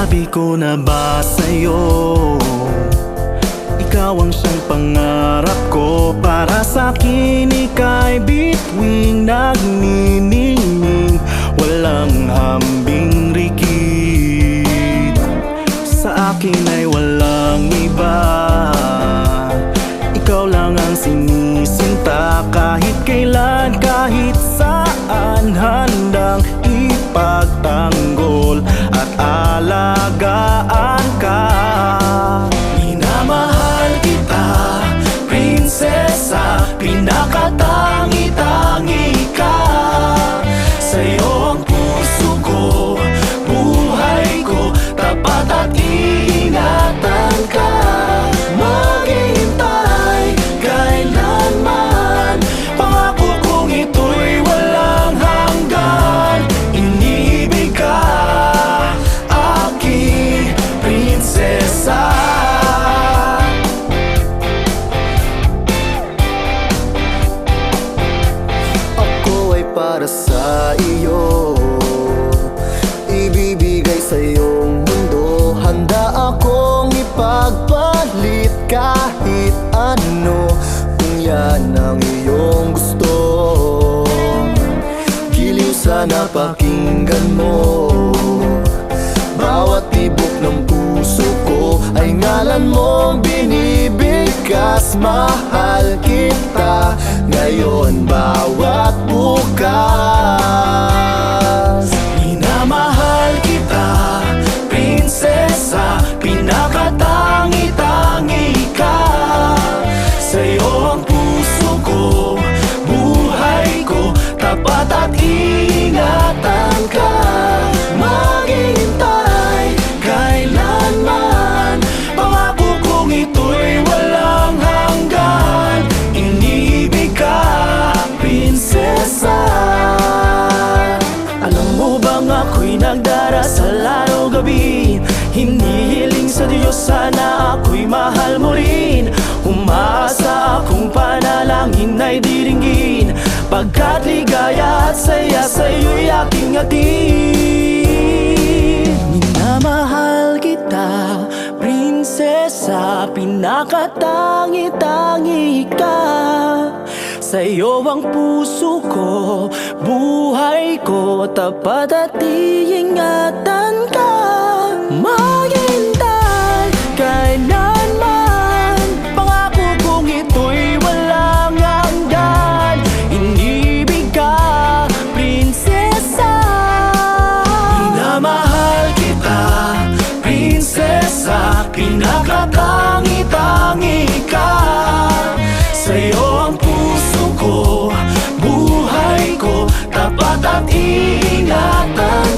Nasabi ko na ba sa'yo, ikaw ang siyang pangarap ko. Para sa'kin ika'y bituing nagniningning, walang hambing rikit. Sa akin ay walang iba, ikaw lang ang sinisinta. Kahit kailan, kahit saan, handang ipagtanggol at alagaan ka. Minamahal kita, prinsesa, pinakatangi-tangi ka. Sa'yo ang puso ko, buhay ko, tapat at iingatan ka. Maghihintay kailanman, pangako kong ito'y walang hanggan. Inibig ka, aking prinsesa. Ako ay para sa iyo, ibibigay sa iyong mundo. Handa akong ipagpalit kahit ano, kung yan ang iyong gusto. Giliw sana pakinggan mo, bawat tibok ng puso ko ay ngalan mong binibigkas. Mahal kita ngayon, bawat bukas. Minamahal kita, prinsesa, pinakatangi-tangi ka. Sa'yo ang puso ko, buhay ko, tapat at iingatan ka. Maghihintay kailanman, pangako kong ito'y walang hanggan. Inibig ka, prinsesa. Alam mo bang ako'y nagdarasal araw-gabi, hinihiling sa Diyos sana ako'y mahal mo rin. Umaasa akong panalangin ay diringgin, pagkat ligaya at saya sa'yo'y aking atin. Minamahal kita, prinsesa, pinakatangi-tangi ka. Sa'yo ang puso ko, buhay ko, tapat at iingatan ka. Maghintay kailanman, pangako kong ito'y walang hanggan. Inibig ka, prinsesa. Minamahal kita, prinsesa, pinakatangi-tangi ka. Sa'yo ang puso ko, buhay ko, tapat at iingatan